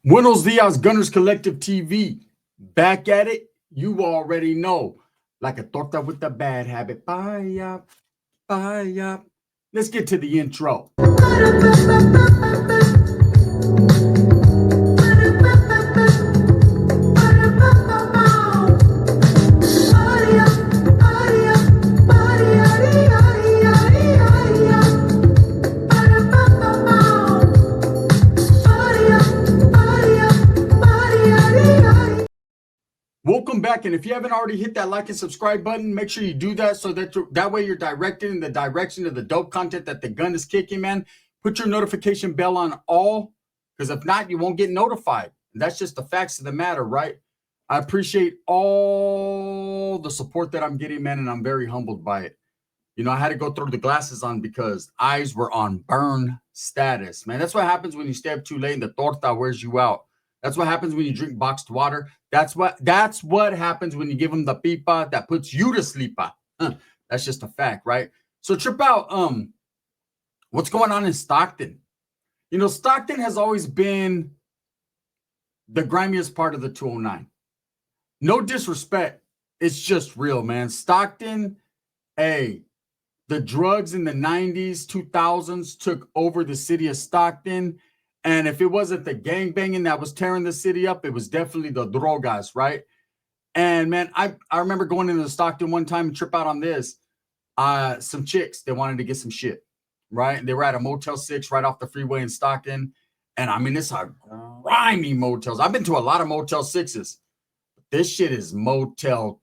Buenos dias, Gunners Collective TV. Back at it, you already know. Like a torta with a bad habit. Bye, bye. Let's get to the intro. Welcome back, and if you haven't already hit that like and subscribe button, make sure you do that so that way you're directed in the direction of the dope content that the gun is kicking, man. Put your notification bell on all, because if not, you won't get notified. That's just the facts of the matter, right? I appreciate all the support that I'm getting, man, and I'm very humbled by it. You know, I had to go throw the glasses on because eyes were on burn status, man. That's what happens when you stay up too late and the torta wears you out. That's what happens when you drink boxed water. That's what happens when you give them the pipa that puts you to sleep. That's just a fact, right? So trip out. What's going on in Stockton? You know, Stockton has always been the grimiest part of the 209. No disrespect. It's just real, man. Stockton, hey, the drugs in the 90s, 2000s took over the city of Stockton. And if it wasn't the gangbanging that was tearing the city up, it was definitely the drogas, right? And man, I remember going into Stockton one time and trip out on this. Some chicks, they wanted to get some shit, right? They were at a Motel 6 right off the freeway in Stockton. And I mean, it's a grimy motels. I've been to a lot of Motel 6s. This shit is Motel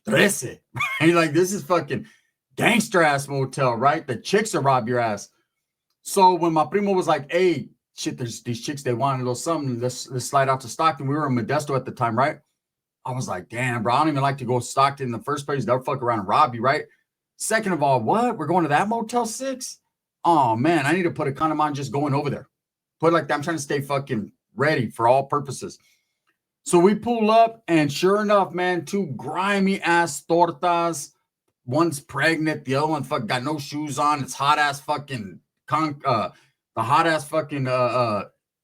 13. Right? Like, this is fucking gangster ass motel, right? The chicks will rob your ass. So when my primo was like, hey, shit, there's these chicks, they want a little something. Let's slide out to Stockton. We were in Modesto at the time, right? I was like, damn, bro, I don't even like to go to Stockton in the first place. They'll fuck around and rob you, right? Second of all, what? We're going to that Motel 6? Oh, man, I need to put a condom on just going over there. Put like that. I'm trying to stay fucking ready for all purposes. So we pull up, and sure enough, man, two grimy-ass tortas. One's pregnant. The other one fucking got no shoes on. It's hot-ass fucking the hot-ass fucking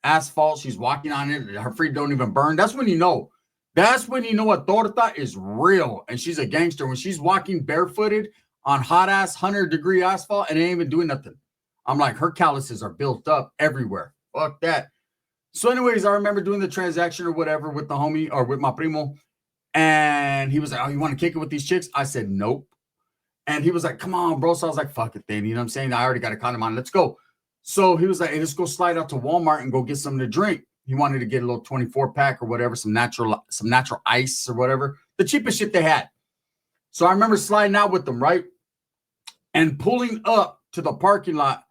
asphalt. She's walking on it. Her feet don't even burn. That's when you know. That's when you know a torta is real, and she's a gangster. When she's walking barefooted on hot-ass 100-degree asphalt and ain't even doing nothing. I'm like, her calluses are built up everywhere. Fuck that. So anyways, I remember doing the transaction or whatever with the homie or with my primo, and he was like, oh, you want to kick it with these chicks? I said, nope. And he was like, come on, bro. So I was like, fuck it then. You know what I'm saying? I already got a condom on. Let's go. So he was like, hey, let's go slide out to Walmart and go get something to drink. He wanted to get a little 24-pack or whatever, some natural ice or whatever. The cheapest shit they had. So I remember sliding out with them, right? And pulling up to the parking lot,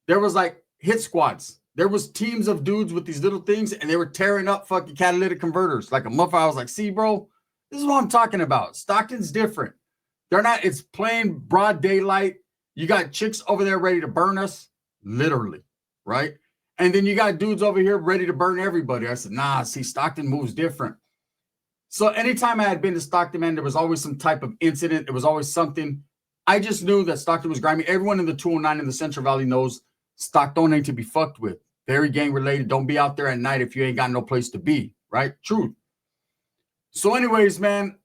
there was like hit squads. There was teams of dudes with these little things, and they were tearing up fucking catalytic converters like a muff. I was like, see, bro, this is what I'm talking about. Stockton's different. They're not, it's plain broad daylight. You got chicks over there ready to burn us, literally, right? And then you got dudes over here ready to burn everybody. I said, nah, see, Stockton moves different. So anytime I had been to Stockton, man, there was always some type of incident. There was always something. I just knew that Stockton was grimy. Everyone in the 209 in the Central Valley knows Stockton ain't to be fucked with. Very gang related. Don't be out there at night if you ain't got no place to be, right? Truth. So anyways, man,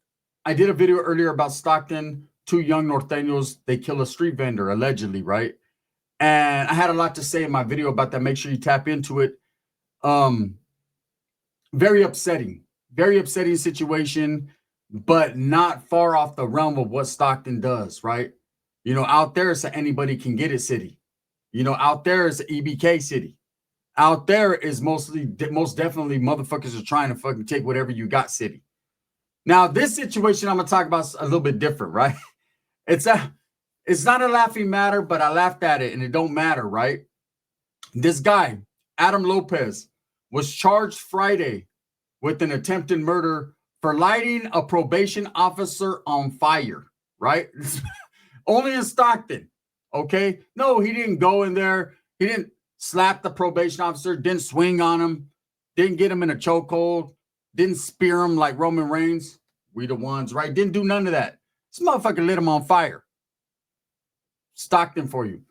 I did a video earlier about Stockton. Two young norteños, they kill a street vendor, allegedly, right? And I had a lot to say in my video about that. Make sure you tap into it. Very upsetting situation, but not far off the realm of what Stockton does, right? You know, out there it's an anybody can get it city. You know, out there it's an EBK city. Out there is most definitely motherfuckers are trying to fucking take whatever you got city. Now, this situation I'm going to talk about is a little bit different, right? It's not a laughing matter, but I laughed at it, and it don't matter, right? This guy, Adam Lopez, was charged Friday with an attempted murder for lighting a probation officer on fire, right? Only in Stockton, okay? No, he didn't go in there. He didn't slap the probation officer, didn't swing on him, didn't get him in a chokehold, didn't spear him like Roman Reigns. We the ones, right? Didn't do none of that. This motherfucker lit him on fire. Stockton for you.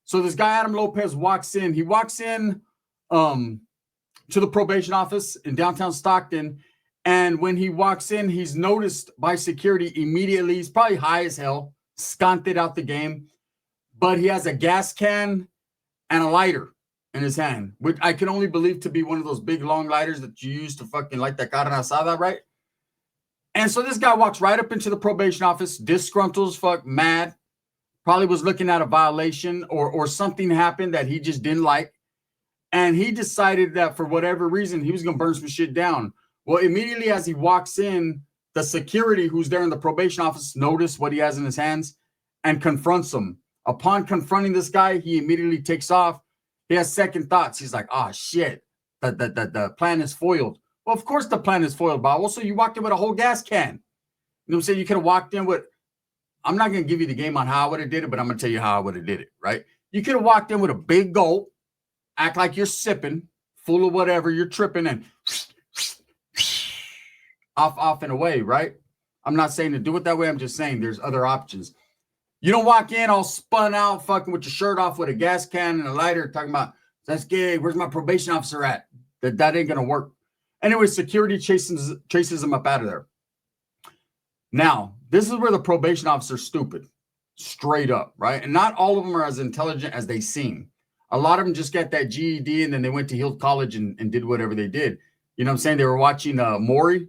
So this guy, Adam Lopez, walks in. He walks in to the probation office in downtown Stockton. And when he walks in, he's noticed by security immediately. He's probably high as hell, sconted out the game, but he has a gas can and a lighter in his hand, which I can only believe to be one of those big long lighters that you use to fucking light that carne asada, right? And so this guy walks right up into the probation office, disgruntled as fuck, mad, probably was looking at a violation or something happened that he just didn't like. And he decided that for whatever reason, he was going to burn some shit down. Well, immediately as he walks in, the security who's there in the probation office notices what he has in his hands and confronts him. Upon confronting this guy, he immediately takes off. He has second thoughts. He's like, oh, shit, the plan is foiled. Well, of course the plan is foiled, Bob. Also, you walked in with a whole gas can. You know what I'm saying? You could have walked in with, I'm not going to give you the game on how I would have did it, but I'm going to tell you how I would have did it, right? You could have walked in with a big gulp, act like you're sipping, full of whatever, you're tripping, and off and away, right? I'm not saying to do it that way. I'm just saying there's other options. You don't walk in all spun out, fucking with your shirt off with a gas can and a lighter, talking about, that's gay, where's my probation officer at? That ain't going to work. Anyway, security chases him up out of there. Now, this is where the probation officer's stupid, straight up, right? And not all of them are as intelligent as they seem. A lot of them just got that GED and then they went to Hill College and did whatever they did. You know what I'm saying? They were watching Maury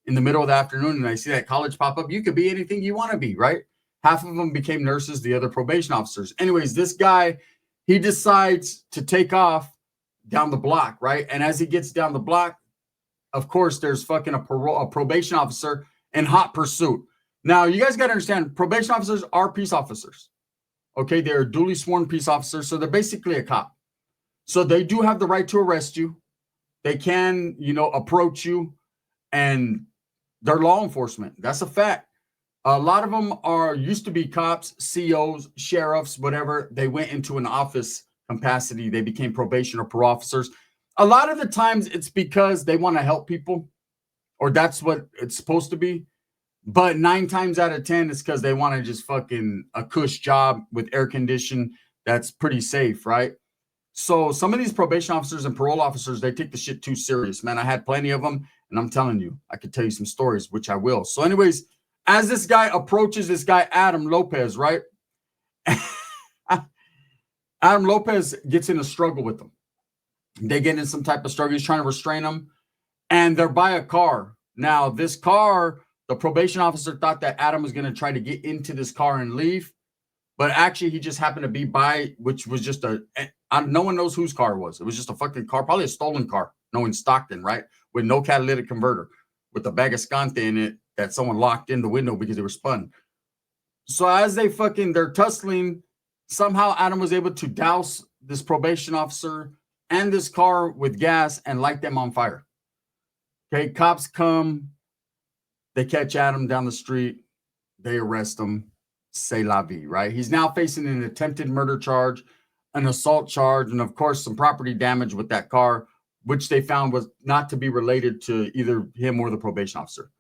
in the middle of the afternoon and I see that college pop up. You could be anything you want to be, right? Half of them became nurses, the other probation officers. Anyways, this guy, he decides to take off down the block, right? And as he gets down the block, of course, there's fucking a probation officer in hot pursuit. Now, you guys got to understand, probation officers are peace officers. Okay, they're duly sworn peace officers, so they're basically a cop. So they do have the right to arrest you. They can, approach you, and they're law enforcement. That's a fact. A lot of them used to be cops, COs, sheriffs, whatever. They went into an office capacity. They became probation or parole officers. A lot of the times it's because they want to help people, or that's what it's supposed to be. But 9 times out of 10, it's because they want to just fucking a cush job with air condition that's pretty safe, right? So some of these probation officers and parole officers, they take the shit too serious, man. I had plenty of them, and I'm telling you, I could tell you some stories, which I will. So anyways, as this guy approaches this guy, Adam Lopez, right? Adam Lopez gets in a struggle with him. They get in some type of struggle. He's trying to restrain him, and they're by a car. Now, this car, the probation officer thought that Adam was going to try to get into this car and leave, but actually he just happened to be by, which was just no one knows whose car it was. It was just a fucking car, probably a stolen car, in Stockton, right? With no catalytic converter, with a bag of scante in it that someone locked in the window because they were spun. So as they're tussling, somehow Adam was able to douse this probation officer and this car with gas and light them on fire. Okay, cops come. They catch Adam down the street. They arrest him. C'est la vie, right? He's now facing an attempted murder charge, an assault charge, and of course, some property damage with that car, which they found was not to be related to either him or the probation officer.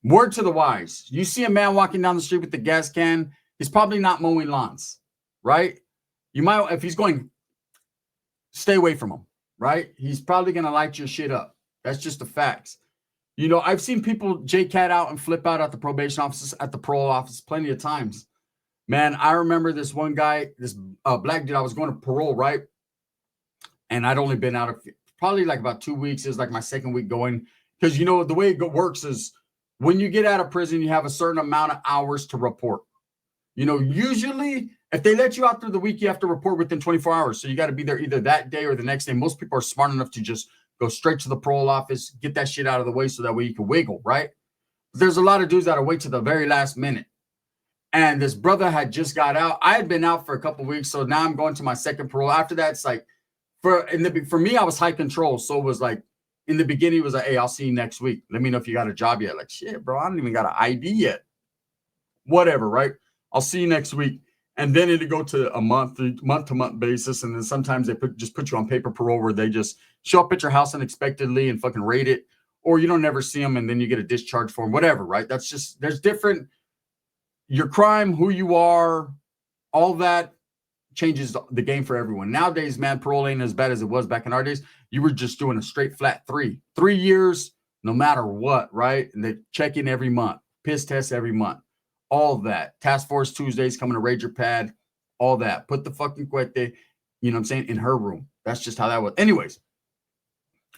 Word to the wise. You see a man walking down the street with the gas can, he's probably not mowing lawns, right? You might, if he's going, stay away from him, right? He's probably going to light your shit up. That's just the facts. I've seen people J-Cat out and flip out at the probation office, at the parole office plenty of times. Man, I remember this one guy, this black dude, I was going to parole, right? And I'd only been out probably like about 2 weeks. It was like my second week going. Because, the way it works is when you get out of prison, you have a certain amount of hours to report. Usually if they let you out through the week, you have to report within 24 hours. So you got to be there either that day or the next day. Most people are smart enough to just go straight to the parole office, get that shit out of the way so that way you can wiggle, right? But there's a lot of dudes that wait to the very last minute. And this brother had just got out. I had been out for a couple of weeks, so now I'm going to my second parole. After that, it's like, for me, I was high control. So it was like, in the beginning, it was like, hey, I'll see you next week. Let me know if you got a job yet. Like, shit, bro, I don't even got an ID yet. Whatever, right? I'll see you next week. And then it'd go to a month-to-month basis. And then sometimes they just put you on paper parole where they just show up at your house unexpectedly and fucking raid it. Or you don't never see them and then you get a discharge form, whatever, right? That's just, there's different, your crime, who you are, all that changes the game for everyone. Nowadays, man, parole ain't as bad as it was back in our days. You were just doing a straight flat 3 years, no matter what, right? And they check in every month, piss test every month, all that. Task Force Tuesdays coming to raid your pad, all that. Put the fucking cuete, you know what I'm saying, in her room. That's just how that was. Anyways,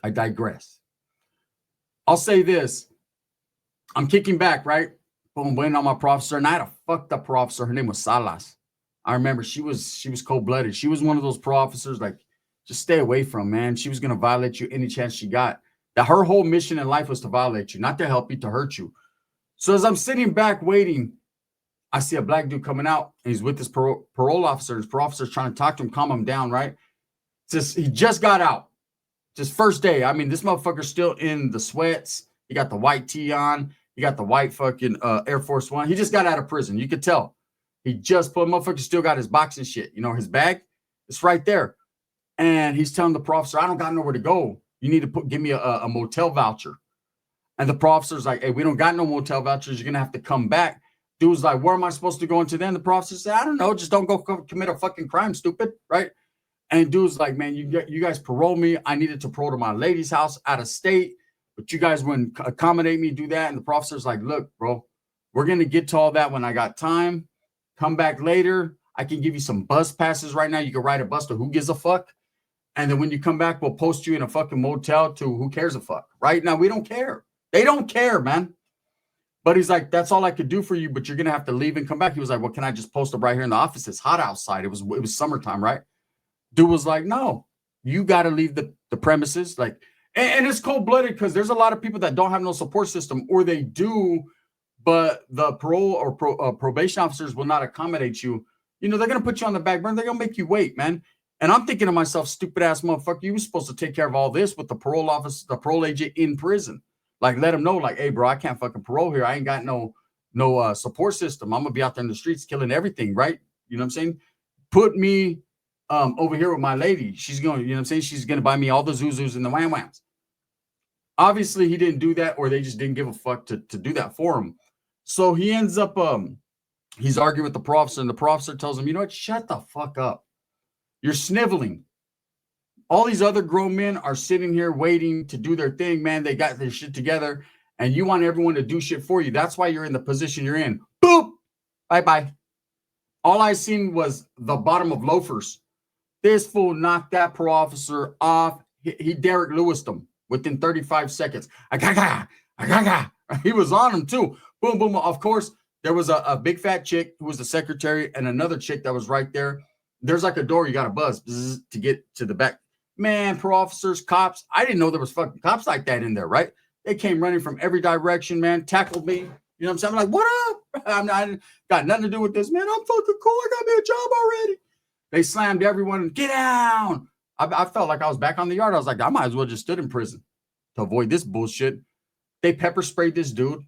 I digress. I'll say this. I'm kicking back, right? Boom, waiting on my professor. And I had a fucked up professor. Her name was Salas. I remember she was cold-blooded. She was one of those officers like, just stay away from, man. She was going to violate you any chance she got. That her whole mission in life was to violate you, not to help you, to hurt you. So as I'm sitting back waiting, I see a black dude coming out, and he's with his parole officer. His parole officer's trying to talk to him, calm him down, right? He just got out. Just first day. I mean, this motherfucker's still in the sweats. He got the white tee on. He got the white fucking Air Force One. He just got out of prison. You could tell. He just put, motherfucker still got his boxing shit. You know, his bag, it's right there. And he's telling the professor, I don't got nowhere to go. You need to give me a motel voucher. And the professor's like, hey, we don't got no motel vouchers. You're going to have to come back. Dude's like, where am I supposed to go into then? The professor said, I don't know. Just don't go commit a fucking crime, stupid. Right? And dude's like, man, you guys parole me. I needed to parole to my lady's house out of state, but you guys wouldn't accommodate me, do that. And the professor's like, look, bro, we're going to get to all that when I got time. Come back later. I can give you some bus passes right now. You can ride a bus to who gives a fuck. And then when you come back, we'll post you in a fucking motel to who cares a fuck. Right now, we don't care. They don't care, man. But he's like, that's all I could do for you, but you're going to have to leave and come back. He was like, well, can I just post up right here in the office? It's hot outside. It was summertime, right? Dude was like, no, you got to leave the premises. Like, and it's cold-blooded because there's a lot of people that don't have no support system, or they do, but the parole or probation officers will not accommodate you. You know, they're going to put you on the back burner. They're going to make you wait, man. And I'm thinking to myself, stupid ass motherfucker, you were supposed to take care of all this with the parole office, the parole agent in prison. Like, let him know, like, hey, bro, I can't fucking parole here. I ain't got no support system. I'm going to be out there in the streets killing everything, right? You know what I'm saying? Put me over here with my lady. She's going, you know what I'm saying? She's going to buy me all the Zuzus and the Wham Whams. Obviously, he didn't do that, or they just didn't give a fuck to do that for him. So he ends up, he's arguing with the professor, and the professor tells him, you know what? Shut the fuck up. You're sniveling. All these other grown men are sitting here waiting to do their thing, man. They got their shit together, and you want everyone to do shit for you. That's why you're in the position you're in. Boop. Bye-bye. All I seen was the bottom of loafers. This fool knocked that pro officer off. He Derek Lewis'd him within 35 seconds. He was on him, too. Boom, boom. Of course, there was a big fat chick who was the secretary and another chick that was right there. There's like a door you got to buzz to get to the back. Man, pro officers, cops. I didn't know there was fucking cops like that in there, right? They came running from every direction, man, tackled me. You know what I'm saying? I'm like, what up? I got nothing to do with this, man. I'm fucking cool. I got me a job already. They slammed everyone. Get down. I felt like I was back on the yard. I was like, I might as well just stood in prison to avoid this bullshit. They pepper sprayed this dude.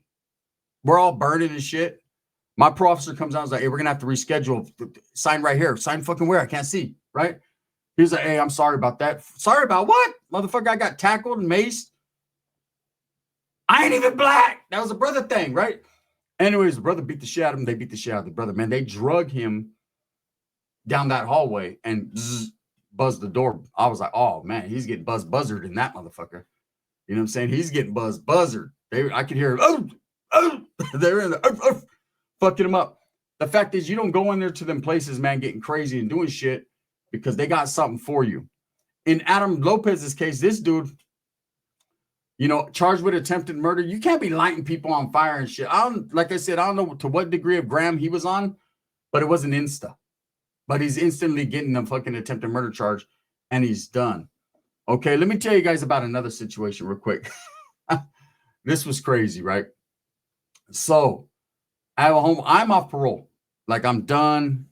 We're all burning and shit. My pro officer comes out and is like, hey, we're going to have to reschedule. Sign right here. Sign fucking where? I can't see, right? He's like, hey, I'm sorry about that. Sorry about what? Motherfucker, I got tackled and maced. I ain't even black. That was a brother thing, right? Anyways, the brother beat the shit out of him. They beat the shit out of the brother, man. They drug him down that hallway and buzzed the door. I was like, oh, man, he's getting buzzard in that motherfucker. You know what I'm saying? He's getting buzzard. I could hear, they're in the, fucking him up. The fact is, you don't go in there to them places, man, getting crazy and doing shit because they got something for you. In Adam Lopez's case, this dude, you know, charged with attempted murder. You can't be lighting people on fire and shit. Like I said, I don't know to what degree of gram he was on, but it wasn't insta. But he's instantly getting a fucking attempted murder charge, and he's done. Okay, let me tell you guys about another situation real quick. This was crazy, right? So I have a home. I'm off parole. Like, I'm done.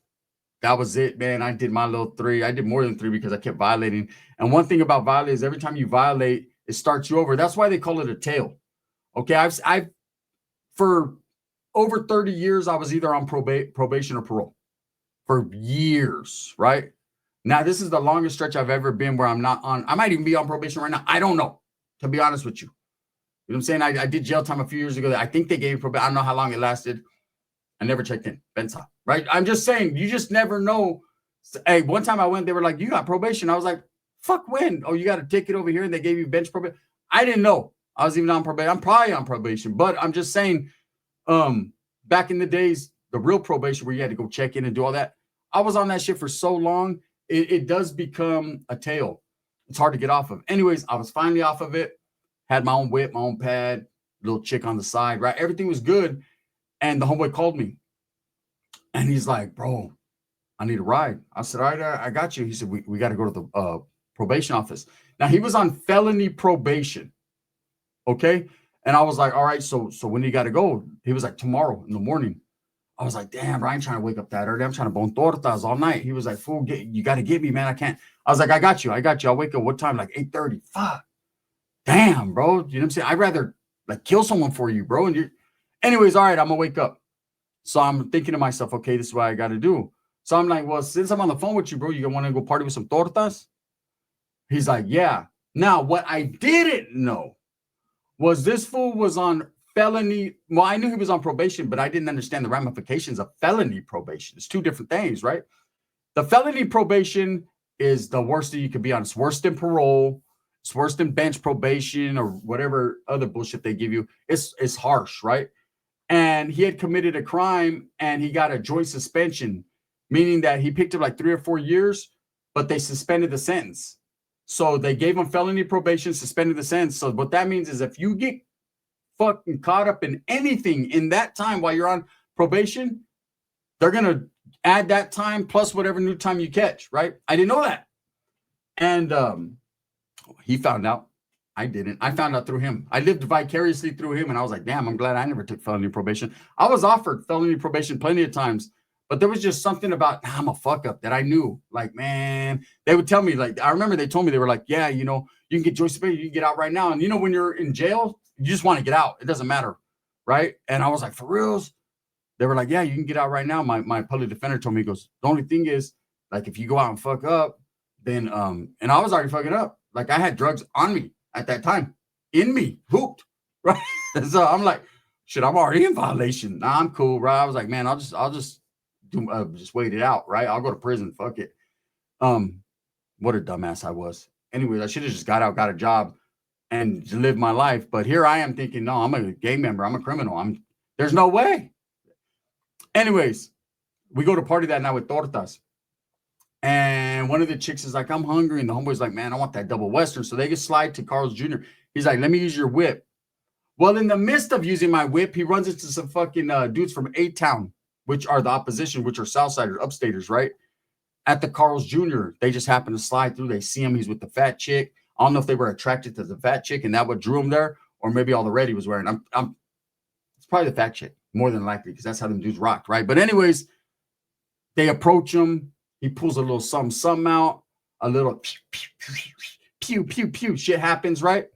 That was it, man. I did my little 3. I did more than 3 because I kept violating. And one thing about violate is every time you violate, it starts you over. That's why they call it a tail. Okay, I've for over 30 years, I was either on probation or parole for years, right? Now, this is the longest stretch I've ever been where I'm not on. I might even be on probation right now. I don't know, to be honest with you. You know what I'm saying? I did jail time a few years ago. I think they gave probation. I don't know how long it lasted. I never checked in. Ben's hot, right? I'm just saying, you just never know. Hey, one time I went, they were like, you got probation. I was like, fuck when? Oh, you got a ticket over here and they gave you bench probation. I didn't know I was even on probation. I'm probably on probation, but I'm just saying, back in the days, the real probation where you had to go check in and do all that, I was on that shit for so long, it does become a tale. It's hard to get off of. Anyways, I was finally off of it, had my own whip, my own pad, little chick on the side, right? Everything was good. And the homeboy called me and he's like, bro, I need a ride. I said, all right, I got you. He said, we got to go to the probation office. Now he was on felony probation. Okay. And I was like, all right, so when do you got to go? He was like, tomorrow in the morning. I was like, damn, bro, I ain't trying to wake up that early. I'm trying to bone tortas all night. He was like, fool, you got to get me, man. I can't. I was like, I got you. I'll wake up what time? Like 8:30. Fuck. Damn, bro. You know what I'm saying? I'd rather like kill someone for you, bro. And anyways, all right, I'm going to wake up. So I'm thinking to myself, okay, this is what I got to do. So I'm like, well, since I'm on the phone with you, bro, you want to go party with some tortas? He's like, yeah. Now, what I didn't know was this fool was on felony. Well, I knew he was on probation, but I didn't understand the ramifications of felony probation. It's two different things, right? The felony probation is the worst that you could be on. It's worse than parole. It's worse than bench probation or whatever other bullshit they give you. It's harsh, right? And he had committed a crime and he got a joint suspension, meaning that he picked up like 3 or 4 years, but they suspended the sentence. So they gave him felony probation, suspended the sentence. So what that means is if you get fucking caught up in anything in that time while you're on probation, they're going to add that time plus whatever new time you catch, right? I didn't know that. And he found out. I didn't. I found out through him. I lived vicariously through him, and I was like, damn, I'm glad I never took felony probation. I was offered felony probation plenty of times, but there was just something about, I'm a fuck up that I knew. Like, man, they would tell me, like, I remember they told me, they were like, yeah, you know, you can get joint suspension, you can get out right now. And you know, when you're in jail, you just want to get out. It doesn't matter, right? And I was like, for reals? They were like, yeah, you can get out right now. My public defender told me, he goes, the only thing is, like, if you go out and fuck up, then, and I was already fucking up. Like, I had drugs on me at that time, in me, hooked, right? So I'm like, shit, I'm already in violation. Nah, I'm cool, right? I was like, man, I'll just wait it out, right? I'll go to prison. Fuck it. What a dumbass I was. Anyways, I should have just got out, got a job, and lived my life. But here I am thinking, no, I'm a gang member. I'm a criminal. There's no way. Anyways, we go to party that night with tortas. And one of the chicks is like, I'm hungry. And the homeboy's like, man, I want that double Western. So they get slide to Carl's Jr. He's like, let me use your whip. Well, in the midst of using my whip, he runs into some fucking dudes from A-Town, which are the opposition, which are Southsiders, upstaters, right? At the Carl's Jr., they just happen to slide through. They see him. He's with the fat chick. I don't know if they were attracted to the fat chick and that what drew him there, or maybe all the red he was wearing. It's probably the fat chick, more than likely, because that's how them dudes rocked, right? But anyways, they approach him. He pulls a little something out, a little pew, pew, pew. Shit happens, right?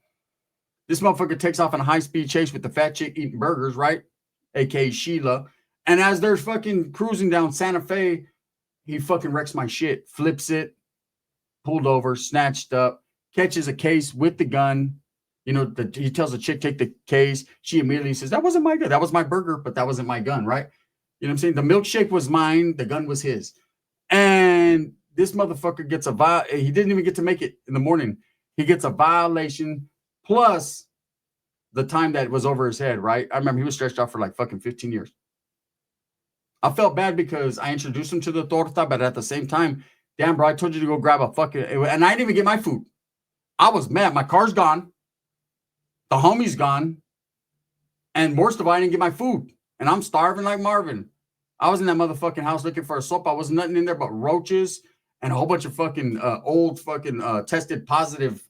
This motherfucker takes off in a high-speed chase with the fat chick eating burgers, right? AKA Sheila. And as they're fucking cruising down Santa Fe, he fucking wrecks my shit, flips it, pulled over, snatched up, catches a case with the gun. You know, he tells the chick, take the case. She immediately says, that wasn't my gun. That was my burger, but that wasn't my gun, right? You know what I'm saying? The milkshake was mine. The gun was his. And this motherfucker gets he didn't even get to make it in the morning. He gets a violation plus the time that was over his head, right? I remember he was stretched out for like fucking 15 years. I felt bad because I introduced him to the torta, but at the same time, damn, bro, I told you to go grab a fucking, and I didn't even get my food. I was mad. My car's gone. The homie's gone. And worst of all, I didn't get my food. And I'm starving like Marvin. I was in that motherfucking house looking for a soap. I was nothing in there but roaches and a whole bunch of fucking old fucking tested positive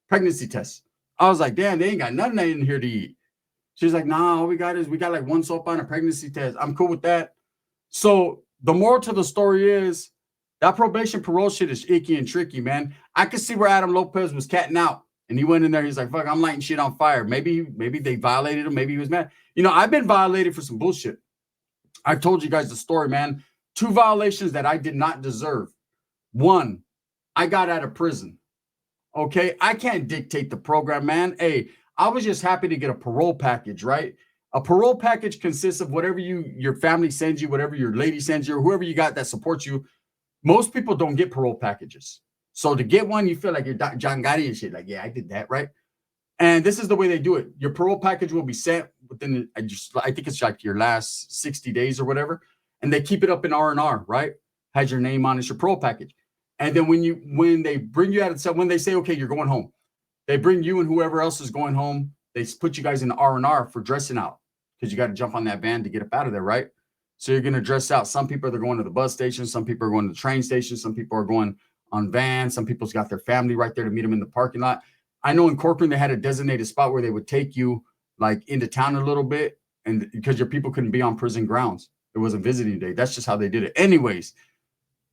pregnancy tests. I was like, damn, they ain't got nothing in here to eat. She's like, nah, all we got like one soap on a pregnancy test. I'm cool with that. So the moral to the story is that probation parole shit is icky and tricky, man. I could see where Adam Lopez was catting out. And he went in there. He's like, fuck, I'm lighting shit on fire. Maybe they violated him. Maybe he was mad. You know, I've been violated for some bullshit. I've told you guys the story, man. 2 violations that I did not deserve. 1, I got out of prison. Okay, I can't dictate the program, man. Hey, I was just happy to get a parole package, right? A parole package consists of whatever your family sends you, whatever your lady sends you, or whoever you got that supports you. Most people don't get parole packages. So to get one, you feel like you're John Gotti and shit. Like, yeah, I did that, right? And this is the way they do it. Your parole package will be sent within, I think it's like your last 60 days or whatever. And they keep it up in R&R, right? Has your name on it, your parole package. And then when they bring you out of cell, when they say, okay, you're going home, they bring you and whoever else is going home. They put you guys in the R&R for dressing out because you got to jump on that van to get up out of there, right? So you're going to dress out. Some people are going to the bus station. Some people are going to the train station. Some people are going on vans. Some people's got their family right there to meet them in the parking lot. I know in Corcoran, they had a designated spot where they would take you like into town a little bit, and because your people couldn't be on prison grounds. It wasn't visiting day. That's just how they did it. Anyways,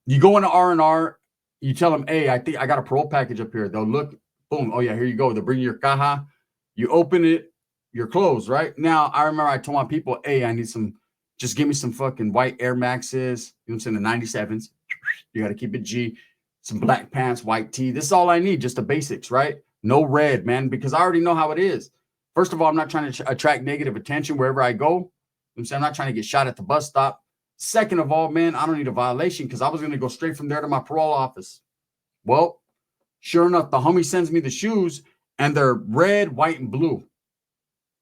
you go into R&R, you tell them, hey, I think I got a parole package up here. They'll look, boom. Oh yeah, here you go. They'll bring you your caja. You open it, you're closed, right? Now, I remember I told my people, hey, I need some, just give me some fucking white Air Maxes, you know what I'm saying, the 97s. You got to keep it G. Some black pants, white tee. This is all I need, just the basics, right? No red, man, because I already know how it is. First of all, I'm not trying to attract negative attention wherever I go. You know what I'm saying? I'm not trying to get shot at the bus stop. Second of all, man, I don't need a violation because I was going to go straight from there to my parole office. Well, sure enough, the homie sends me the shoes, and they're red, white, and blue.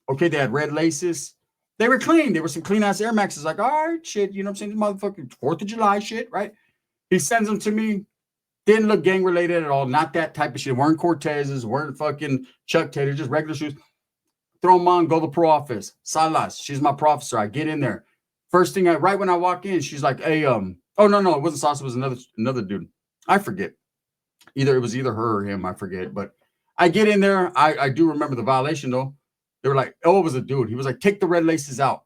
Okay, they had red laces. They were clean. They were some clean-ass Air Maxes. Like, all right, shit, you know what I'm saying? Motherfucking 4th of July shit, right? He sends them to me. Didn't look gang related at all. Not that type of shit. Weren't Cortezes, weren't fucking Chuck Taylor, just regular shoes. Throw them on, go to the pro office. Salas, she's my pro officer. I get in there. First thing, right when I walk in, she's like, hey, oh, no, it wasn't Salas. It was another dude. I forget. It was either her or him. I forget. But I get in there. I do remember the violation, though. They were like, oh, it was a dude. He was like, take the red laces out.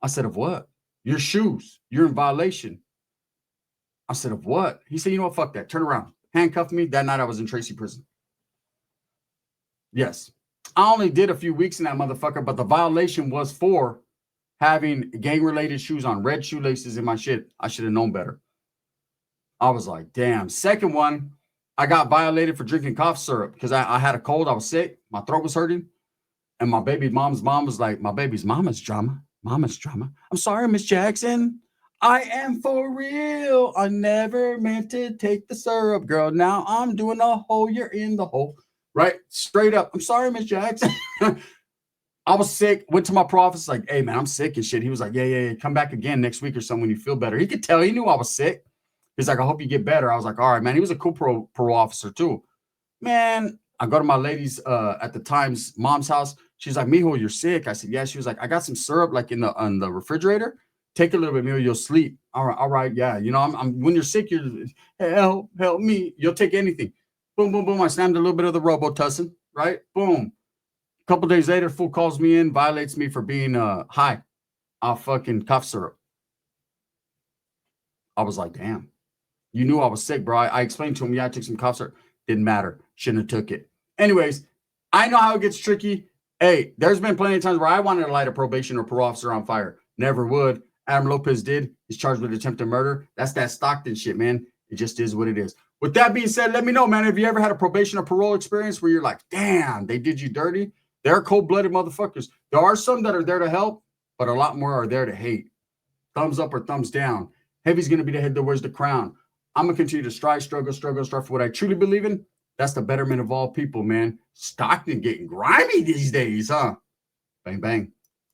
I said, of what? Your shoes. You're in violation. I said, of what? He said, you know what? Fuck that. Turn around. Handcuffed me. That night I was in Tracy prison. Yes. I only did a few weeks in that motherfucker, but the violation was for having gang-related shoes on, red shoelaces in my shit. I should have known better. I was like, damn. Second one, I got violated for drinking cough syrup because I had a cold. I was sick. My throat was hurting. And my baby mom's mom was like, my baby's mama's drama. Mama's drama. I'm sorry, Miss Jackson. I am for real. I never meant to take the syrup, girl. Now I'm doing a hole. You're in the hole. Right? Straight up. I'm sorry, Miss Jackson. I was sick. Went to my pro office like, hey, man, I'm sick and shit. He was like, yeah. Come back again next week or something when you feel better. He could tell. He knew I was sick. He's like, I hope you get better. I was like, all right, man. He was a cool parole officer too. Man, I go to my lady's at the time's mom's house. She's like, mijo, you're sick. I said, yeah. She was like, I got some syrup like on the refrigerator. Take a little bit, mijo, you'll sleep. All right, yeah. You know, I'm when you're sick, you're help me. You'll take anything. Boom, boom, boom. I slammed a little bit of the Robitussin, right? Boom. A couple days later, fool calls me in, violates me for being high off fucking cough syrup. I was like, damn. You knew I was sick, bro. I explained to him, yeah, I took some cough syrup. Didn't matter. Shouldn't have took it. Anyways, I know how it gets tricky. Hey, there's been plenty of times where I wanted to light a probation or parole officer on fire. Never would. Adam Lopez did. He's charged with attempted murder. That's that Stockton shit, man. It just is what it is. With that being said, let me know, man. Have you ever had a probation or parole experience where you're like, damn, they did you dirty? They're cold-blooded motherfuckers. There are some that are there to help, but a lot more are there to hate. Thumbs up or thumbs down. Heavy's going to be the head that wears the crown. I'm going to continue to strive, struggle for what I truly believe in. That's the betterment of all people, man. Stockton getting grimy these days, huh? Bang, bang.